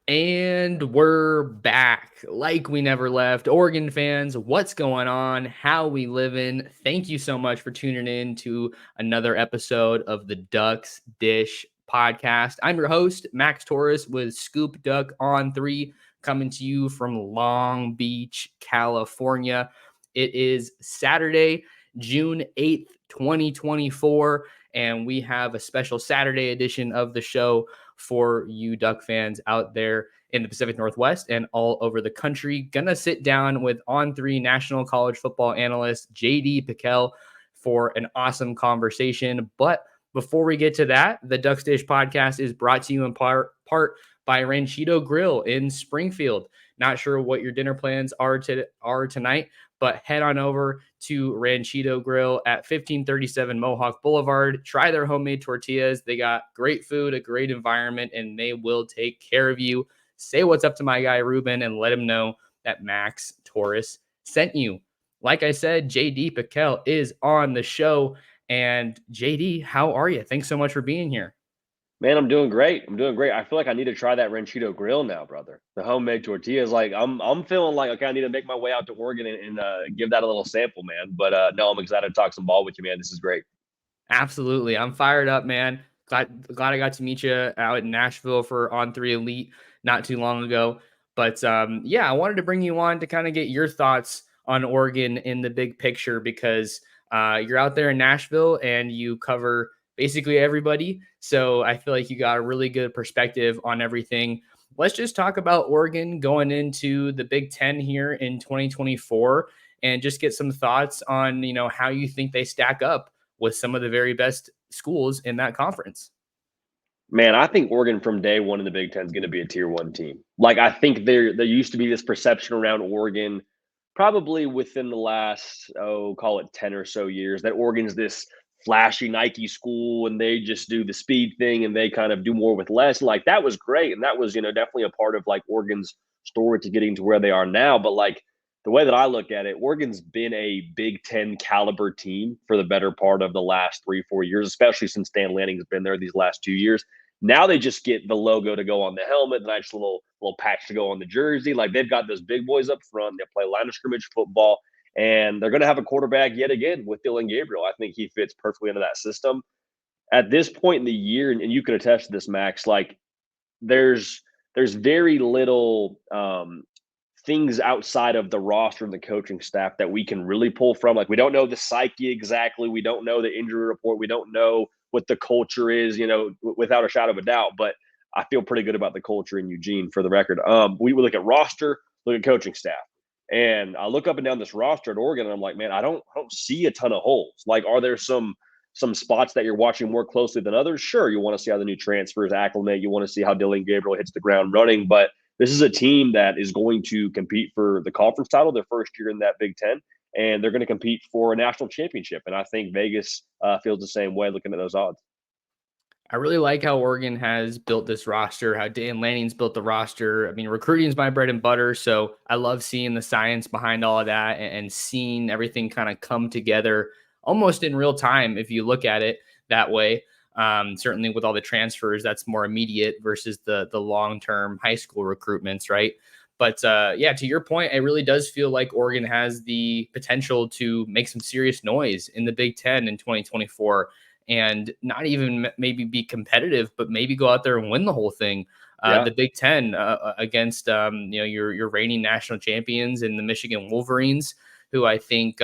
And we're back like we never left. Oregon fans, what's going on? How we living? Thank you so much for tuning in to another episode of the Ducks Dish podcast. I'm your host, Max Torres with Scoop Duck on 3, coming to you from Long Beach, California. It is Saturday, June 8th, 2024, and we have a special Saturday edition of the show for you Duck fans out there in the Pacific Northwest and all over the country. Gonna sit down with On3 National College Football analyst JD PicKell for an awesome conversation. But before we get to that, the Ducks Dish podcast is brought to you in part by Ranchito Grill in Springfield. Not sure what your dinner plans are tonight, but head on over to Ranchito Grill at 1537 Mohawk Boulevard. Try their homemade tortillas. They got great food, a great environment, and they will take care of you. Say what's up to my guy Ruben and let him know that Max Torres sent you. Like I said, JD PicKell is on the show. And JD, how are you? Thanks so much for being here. Man, I'm doing great. I feel like I need to try that Ranchito Grill now, brother. The homemade tortillas. Like I'm feeling like okay, I need to make my way out to Oregon and give that a little sample, man. But no, I'm excited to talk some ball with you, man. This is great. Absolutely. I'm fired up, man. Glad I got to meet you out in Nashville for On3 Elite not too long ago. But yeah, I wanted to bring you on to kind of get your thoughts on Oregon in the big picture because you're out there in Nashville and you cover basically everybody. So I feel like you got a really good perspective on everything. Let's just talk about Oregon going into the Big Ten here in 2024 and just get some thoughts on, how you think they stack up with some of the very best schools in that conference. Man, I think Oregon from day one in the Big Ten is going to be a tier one team. Like I think there used to be this perception around Oregon, probably within the last call it 10 or so years, that Oregon's this flashy Nike school and they just do the speed thing and they kind of do more with less. Like that was great, and that was definitely a part of like Oregon's story to getting to where they are now. But like the way that I look at it, Oregon's been a Big Ten caliber team for the better part of the last 3-4 years, especially since Dan Lanning has been there these last 2 years. Now they just get the logo to go on the helmet, the nice little patch to go on the jersey. Like they've got those big boys up front. They play line of scrimmage football, and they're going to have a quarterback yet again with Dylan Gabriel. I think he fits perfectly into that system. At this point in the year, and you can attest to this, Max, like there's very little things outside of the roster and the coaching staff that we can really pull from. Like we don't know the psyche exactly. We don't know the injury report. We don't know what the culture is, without a shadow of a doubt. But I feel pretty good about the culture in Eugene, for the record. We look at roster, look at coaching staff. And I look up and down this roster at Oregon, and I'm like, man, I don't see a ton of holes. Like, are there some spots that you're watching more closely than others? Sure, you want to see how the new transfers acclimate. You want to see how Dylan Gabriel hits the ground running. But this is a team that is going to compete for the conference title their first year in that Big Ten, and they're going to compete for a national championship. And I think Vegas feels the same way looking at those odds. I really like how Oregon has built this roster, how Dan Lanning's built the roster. I mean, recruiting is my bread and butter, so I love seeing the science behind all of that and seeing everything kind of come together almost in real time if you look at it that way. Certainly with all the transfers, that's more immediate versus the long-term high school recruitments, right? But yeah, to your point, it really does feel like Oregon has the potential to make some serious noise in the Big Ten in 2024 and not even maybe be competitive, but maybe go out there and win the whole thing. The Big Ten against your reigning national champions in the Michigan Wolverines, who I think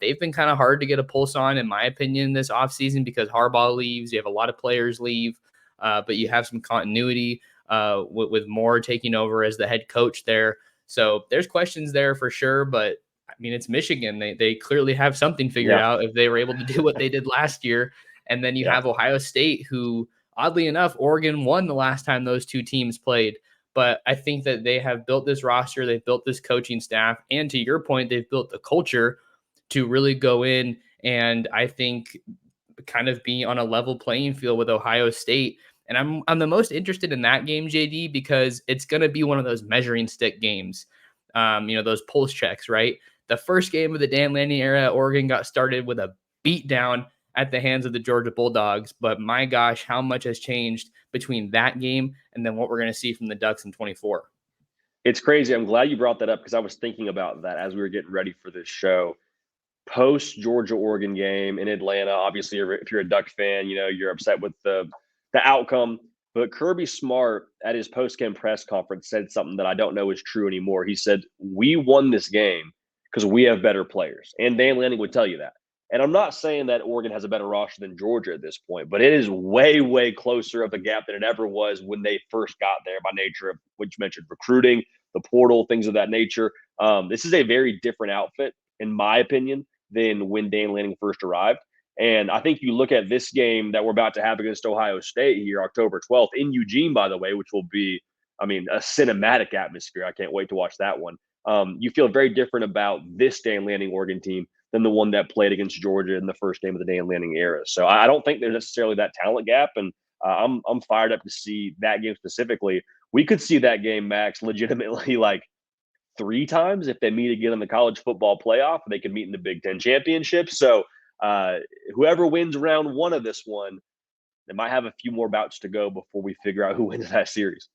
they've been kind of hard to get a pulse on, in my opinion, this offseason because Harbaugh leaves. You have a lot of players leave, but you have some continuity with Moore taking over as the head coach there. So there's questions there for sure, but I mean, it's Michigan. They clearly have something figured out if they were able to do what they did last year. And then you have Ohio State, who, oddly enough, Oregon won the last time those two teams played. But I think that they have built this roster, they've built this coaching staff, and to your point, they've built the culture to really go in and I think kind of be on a level playing field with Ohio State. And I'm the most interested in that game, JD, because it's going to be one of those measuring stick games, those pulse checks, right? The first game of the Dan Lanning era, Oregon got started with a beat down at the hands of the Georgia Bulldogs. But my gosh, how much has changed between that game and then what we're going to see from the Ducks in 24. It's crazy. I'm glad you brought that up because I was thinking about that as we were getting ready for this show. Post Georgia Oregon game in Atlanta, obviously, if you're a Duck fan, you're upset with the outcome. But Kirby Smart at his post game press conference said something that I don't know is true anymore. He said, "We won this game because we have better players," and Dan Lanning would tell you that. And I'm not saying that Oregon has a better roster than Georgia at this point, but it is way, way closer of a gap than it ever was when they first got there by nature of what you mentioned, recruiting, the portal, things of that nature. This is a very different outfit, in my opinion, than when Dan Lanning first arrived. And I think you look at this game that we're about to have against Ohio State here, October 12th, in Eugene, by the way, which will be, a cinematic atmosphere. I can't wait to watch that one. You feel very different about this Dan Lanning Oregon team than the one that played against Georgia in the first game of the Dan Lanning era. So I don't think there's necessarily that talent gap, and I'm fired up to see that game specifically. We could see that game, Max, legitimately like 3 times if they meet again in the college football playoff. They could meet in the Big Ten championship. So whoever wins round 1 of this one, they might have a few more bouts to go before we figure out who wins that series.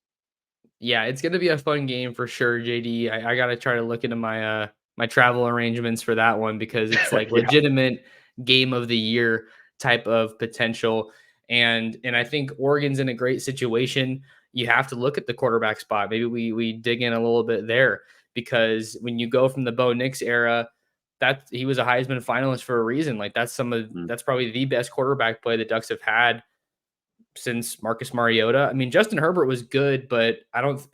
Yeah, it's gonna be a fun game for sure, JD. I gotta try to look into my travel arrangements for that one because it's like Yeah. legitimate game of the year type of potential. And I think Oregon's in a great situation. You have to look at the quarterback spot. Maybe we dig in a little bit there because when you go from the Bo Nix era, that he was a Heisman finalist for a reason. Like Mm. that's probably the best quarterback play the Ducks have had since Marcus Mariota. I mean, Justin Herbert was good, but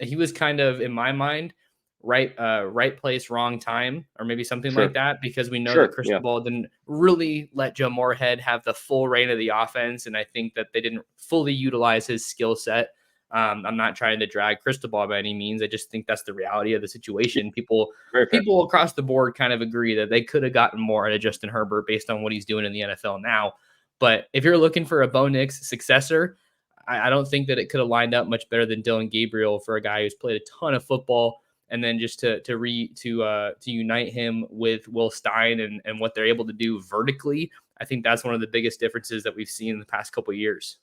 he was kind of in my mind right place, wrong time, or maybe something like Sure. that, because we know that Sure. Yeah. Cristobal didn't really let Joe Moorhead have the full reign of the offense, and I think that they didn't fully utilize his skill set. I'm not trying to drag Cristobal by any means. I just think that's the reality of the Yeah. situation. People Very fair. people across the board kind of agree that they could have gotten more out of Justin Herbert based on what he's doing in the NFL now. But if you're looking for a Bo Nix successor, I don't think that it could have lined up much better than Dylan Gabriel for a guy who's played a ton of football, and then just to unite him with Will Stein and what they're able to do vertically. I think that's one of the biggest differences that we've seen in the past couple of years.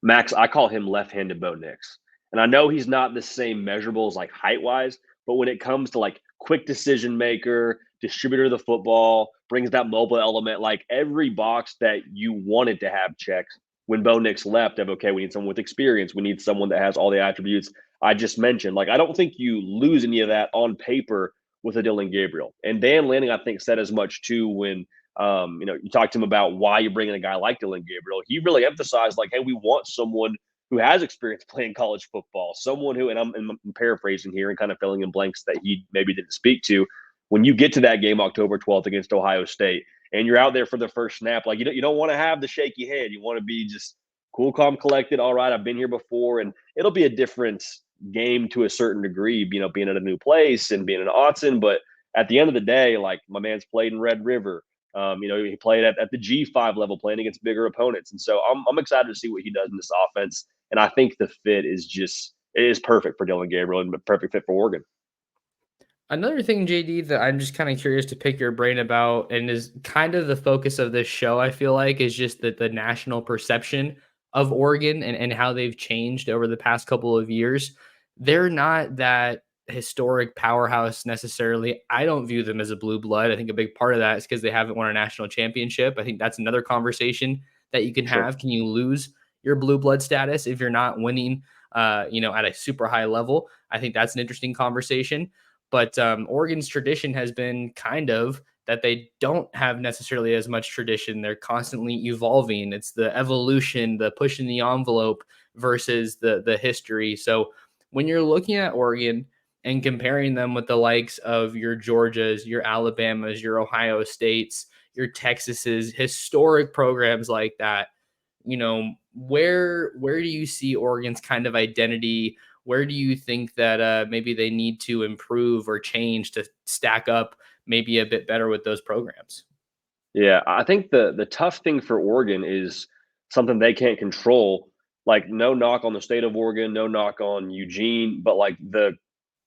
Max, I call him left-handed Bo Nix. And I know he's not the same measurables like height-wise, but when it comes to like quick decision maker, distributor of the football, brings that mobile element, like every box that you wanted to have checked when Bo Nix left of okay, we need someone with experience. We need someone that has all the attributes I just mentioned. Like I don't think you lose any of that on paper with a Dylan Gabriel. And Dan Lanning, I think, said as much too when you talked to him about why you're bringing a guy like Dylan Gabriel. He really emphasized, like, hey, we want someone who has experience playing college football, someone who, and I'm paraphrasing here and kind of filling in blanks that he maybe didn't speak to. When you get to that game October 12th against Ohio State and you're out there for the first snap, like you don't want to have the shaky head. You want to be just cool, calm, collected. All right, I've been here before, and it'll be a different game to a certain degree, being at a new place and being in Autzen. But at the end of the day, like my man's played in Red River. He played at the G5 level, playing against bigger opponents, and so I'm excited to see what he does in this offense. And I think the fit is perfect for Dylan Gabriel and perfect fit for Oregon. Another thing, JD, that I'm just kind of curious to pick your brain about, and is kind of the focus of this show, I feel like, is just that the national perception of Oregon and how they've changed over the past couple of years. They're not that historic powerhouse necessarily. I don't view them as a blue blood. I think a big part of that is because they haven't won a national championship. I think that's another conversation that you can Sure. have. Can you lose your blue blood status if you're not winning, at a super high level? I think that's an interesting conversation. But Oregon's tradition has been kind of that they don't have necessarily as much tradition. They're constantly evolving. It's the evolution, the pushing the envelope versus the history. So when you're looking at Oregon and comparing them with the likes of your Georgias, your Alabamas, your Ohio States, your Texases, historic programs like that, where do you see Oregon's kind of identity? Where do you think that maybe they need to improve or change to stack up maybe a bit better with those programs? Yeah, I think the tough thing for Oregon is something they can't control. Like, no knock on the state of Oregon, no knock on Eugene, but like the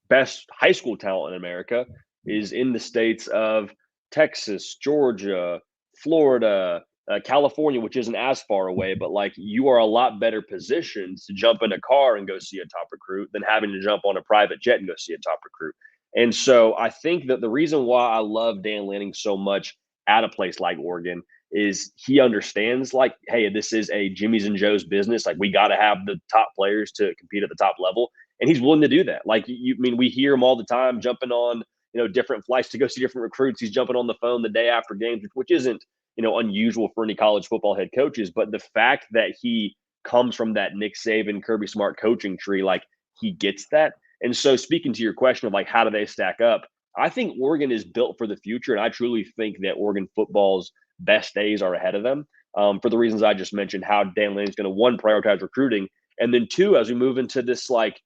best high school talent in America is in the states of Texas, Georgia, Florida, California, which isn't as far away, but like you are a lot better positioned to jump in a car and go see a top recruit than having to jump on a private jet and go see a top recruit. And so I think that the reason why I love Dan Lanning so much at a place like Oregon is he understands, like, hey, this is a Jimmy's and Joe's business. Like, we got to have the top players to compete at the top level. And he's willing to do that. Like, I mean, we hear him all the time jumping on, different flights to go see different recruits. He's jumping on the phone the day after games, which isn't, unusual for any college football head coaches. But the fact that he comes from that Nick Saban, Kirby Smart coaching tree, like, he gets that. And so, speaking to your question of like, how do they stack up? I think Oregon is built for the future. And I truly think that Oregon football's best days are ahead of them, for the reasons I just mentioned, how Dan Lanning's going to, one, prioritize recruiting. And then two, as we move into this like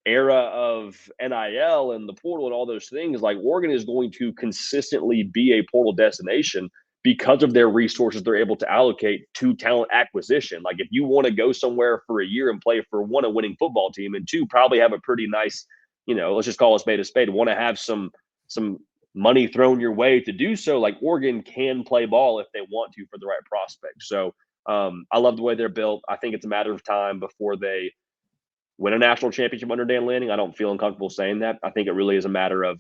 era of NIL and the portal and all those things, like Oregon is going to consistently be a portal destination because of their resources they're able to allocate to talent acquisition. Like if you want to go somewhere for a year and play for, one, a winning football team, and two, probably have a pretty nice, let's just call a spade, want to have some money thrown your way to do so, like Oregon can play ball if they want to for the right prospect. So I love the way they're built. I think it's a matter of time before they win a national championship under Dan Lanning. I don't feel uncomfortable saying that. I think it really is a matter of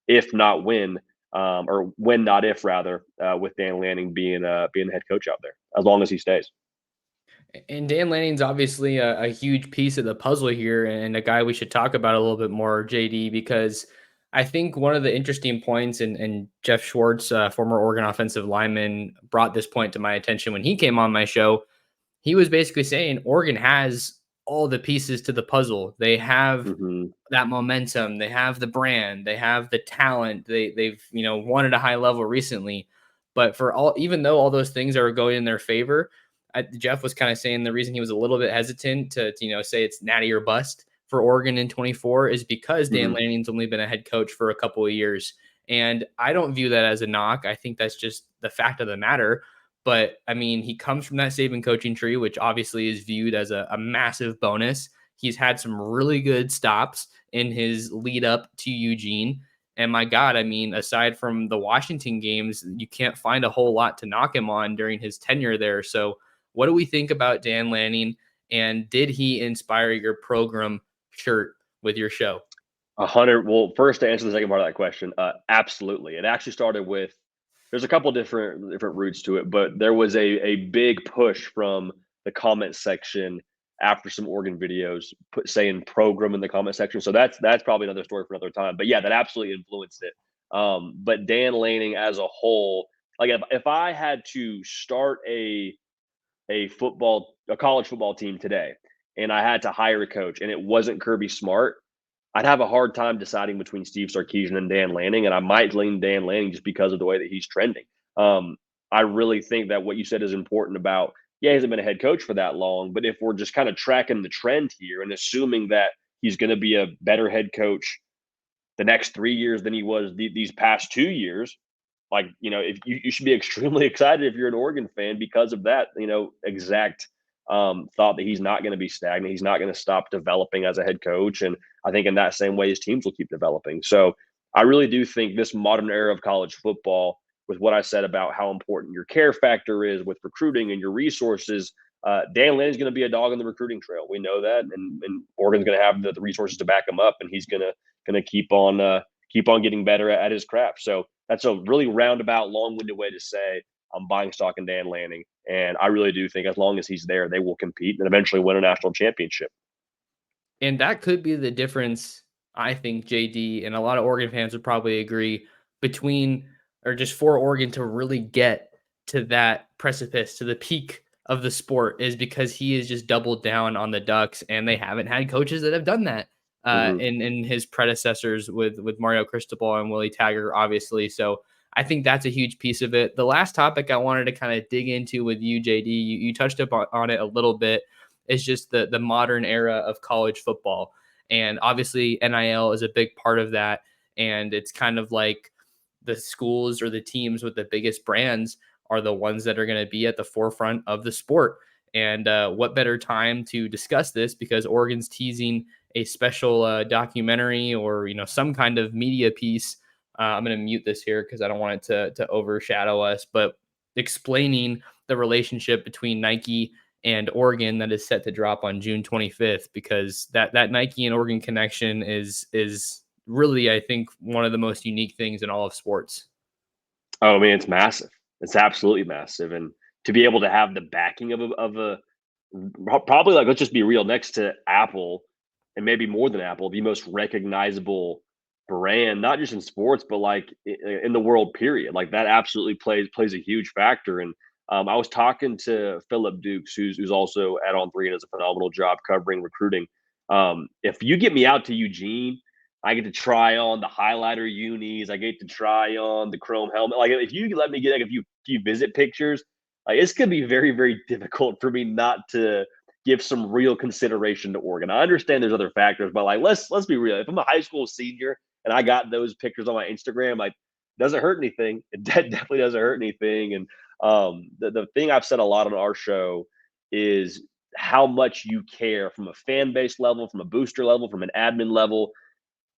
if not when, or when not if rather, with Dan Lanning being the head coach out there, as long as he stays. And Dan Lanning's obviously a huge piece of the puzzle here, and a guy we should talk about a little bit more, JD, because I think one of the interesting points, and Jeff Schwartz, former Oregon offensive lineman, brought this point to my attention when he came on my show. He was basically saying Oregon has all the pieces to the puzzle. They have that momentum, they have the brand, they have the talent. They've won at a high level recently, but even though all those things are going in their favor, Jeff was kind of saying the reason he was a little bit hesitant to say it's natty or bust for Oregon in 24 is because Dan Lanning's only been a head coach for a couple of years. And I don't view that as a knock. I think that's just the fact of the matter. But I mean, he comes from that Saban coaching tree, which obviously is viewed as a massive bonus. He's had some really good stops in his lead up to Eugene. And my God, I mean, aside from the Washington games, you can't find a whole lot to knock him on during his tenure there. So what do we think about Dan Lanning? And did he inspire your program shirt with your show? 100. Well, first, to answer the second part of that question, absolutely. It actually started with, there's a couple different routes to it, but there was a big push from the comment section after some Oregon videos saying program in the comment section. So that's probably another story for another time. But yeah, that absolutely influenced it. But Dan Lanning as a whole, like if I had to start a college football team today and I had to hire a coach and it wasn't Kirby Smart, I'd have a hard time deciding between Steve Sarkisian and Dan Lanning, and I might lean Dan Lanning just because of the way that he's trending. I really think that what you said is important about, yeah, he hasn't been a head coach for that long, but if we're just kind of tracking the trend here and assuming that he's going to be a better head coach the next 3 years than he was these past 2 years, like, if you should be extremely excited if you're an Oregon fan because of that, exact thought that he's not going to be stagnant. He's not going to stop developing as a head coach. And I think in that same way, his teams will keep developing. So I really do think this modern era of college football, with what I said about how important your care factor is with recruiting and your resources, Dan Lanning's going to be a dog in the recruiting trail. We know that, and Oregon's going to have the resources to back him up, and he's going to keep on getting better at his craft. So that's a really roundabout, long-winded way to say I'm buying stock in Dan Lanning. And I really do think as long as he's there, they will compete and eventually win a national championship. And that could be the difference, I think, JD, and a lot of Oregon fans would probably agree, between, or just for Oregon to really get to that precipice, to the peak of the sport, is because he has just doubled down on the Ducks, and they haven't had coaches that have done that in his predecessors with Mario Cristobal and Willie Taggart, obviously. So I think that's a huge piece of it. The last topic I wanted to kind of dig into with you, JD, you touched up on it a little bit, is just the modern era of college football. And obviously NIL is a big part of that. And it's kind of like the schools or the teams with the biggest brands are the ones that are going to be at the forefront of the sport. And what better time to discuss this, because Oregon's teasing a special documentary or, some kind of media piece. I'm going to mute this here because I don't want it to overshadow us, but explaining the relationship between Nike and Oregon that is set to drop on June 25th, because that Nike and Oregon connection is really, I think, one of the most unique things in all of sports. Oh, man, it's massive. It's absolutely massive, and to be able to have the backing of a probably, like, let's just be real, next to Apple, and maybe more than Apple, the most recognizable brand, not just in sports, but, like, in the world, period. Like, that absolutely plays a huge factor, and, I was talking to Philip Dukes, who's also at On3 and does a phenomenal job covering recruiting. If you get me out to Eugene, I get to try on the highlighter unis. I get to try on the chrome helmet. Like, if you let me get, like, if you visit pictures, like, it's gonna be very, very difficult for me not to give some real consideration to Oregon. I understand there's other factors, but, like, let's be real. If I'm a high school senior and I got those pictures on my Instagram, like, doesn't hurt anything. It definitely doesn't hurt anything. And the thing I've said a lot on our show is how much you care from a fan base level, from a booster level, from an admin level,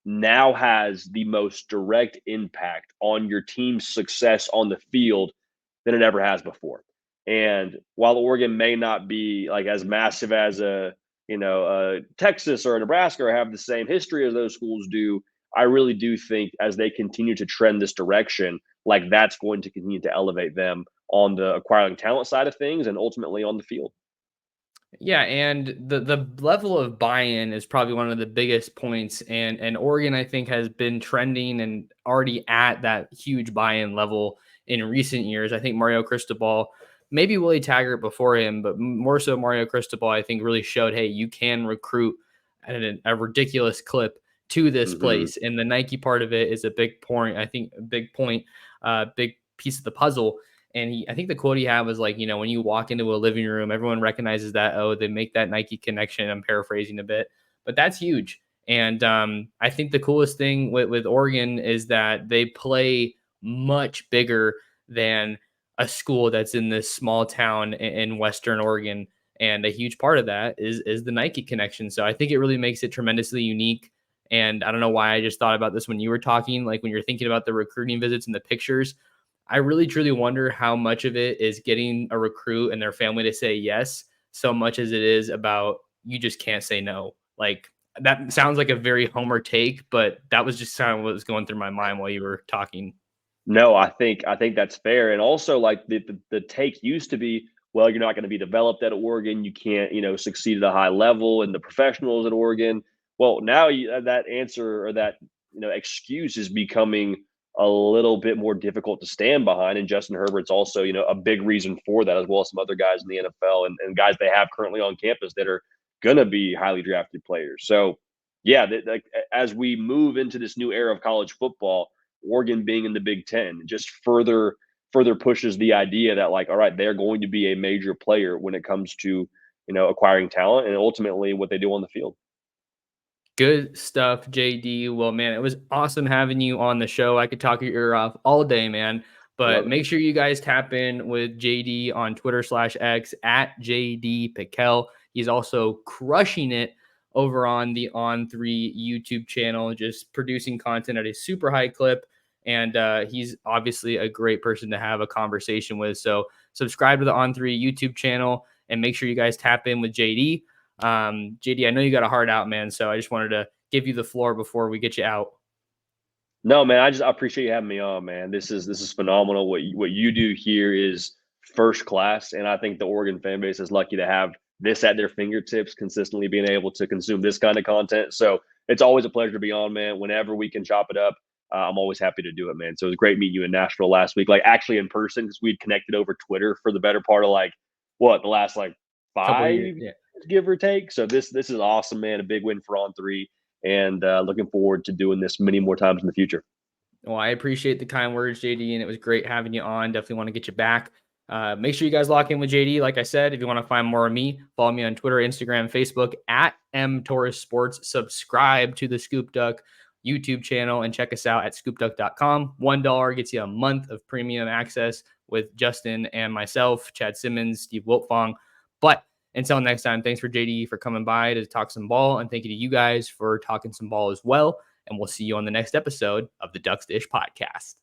now has the most direct impact on your team's success on the field than it ever has before. And while Oregon may not be like as massive as Texas or a Nebraska or have the same history as those schools do, I really do think as they continue to trend this direction, like, that's going to continue to elevate them on the acquiring talent side of things and ultimately on the field. Yeah, and the level of buy-in is probably one of the biggest points, and Oregon, I think, has been trending and already at that huge buy-in level in recent years. I think Mario Cristobal, maybe Willie Taggart before him, but more so Mario Cristobal, I think, really showed, hey, you can recruit at a ridiculous clip to this Hmm. place, and the Nike part of it is a big point. I think a big point, big piece of the puzzle. And I think the quote he had was like, when you walk into a living room, everyone recognizes that, oh, they make that Nike connection. I'm paraphrasing a bit, but that's huge. And I think the coolest thing with Oregon is that they play much bigger than a school that's in this small town in Western Oregon. And a huge part of that is the Nike connection. So I think it really makes it tremendously unique. And I don't know why I just thought about this when you were talking, like when you're thinking about the recruiting visits and the pictures. I really truly wonder how much of it is getting a recruit and their family to say yes, so much as it is about you just can't say no. Like, that sounds like a very homer take, but that was just kind of what was going through my mind while you were talking. No, I think that's fair, and also, like, the take used to be, well, you're not going to be developed at Oregon, you can't, succeed at a high level, and the professionals at Oregon. Well, now that answer or that excuse is becoming a little bit more difficult to stand behind, and Justin Herbert's also a big reason for that, as well as some other guys in the NFL and guys they have currently on campus that are going to be highly drafted players. So, yeah, like, as we move into this new era of college football, Oregon being in the Big Ten just further pushes the idea that, like, all right, they're going to be a major player when it comes to acquiring talent and ultimately what they do on the field. Good stuff, JD. Well, man, it was awesome having you on the show. I could talk your ear off all day, man. Love But it. make sure you guys tap in with JD on Twitter/X at JD PicKell. He's also crushing it over on the On3 YouTube channel, just producing content at a super high clip. And he's obviously a great person to have a conversation with. So subscribe to the On3 YouTube channel and make sure you guys tap in with JD. JD, I know you got a heart out, man. So I just wanted to give you the floor before we get you out. No, man, I appreciate you having me on, man. This is phenomenal. What you do here is first class, and I think the Oregon fan base is lucky to have this at their fingertips, consistently being able to consume this kind of content. So it's always a pleasure to be on, man. Whenever we can chop it up, I'm always happy to do it, man. So it was great meeting you in Nashville last week, like actually in person, because we'd connected over Twitter for the better part of like the last like Couple of 5 years, years, yeah. give or take. So this is awesome, man. A big win for On3, and looking forward to doing this many more times in the future. Well, I appreciate the kind words, JD, and it was great having you on. Definitely want to get you back. Make sure you guys lock in with JD. Like I said, if you want to find more of me, follow me on Twitter, Instagram, Facebook at Torres Sports. Subscribe to the Scoop Duck YouTube channel and check us out at scoopduck.com. $1 gets you a month of premium access with Justin and myself, Chad Simmons, Steve Wiltfong. But until next time, thanks for JD for coming by to talk some ball, and thank you to you guys for talking some ball as well. And we'll see you on the next episode of the Ducks Dish Podcast.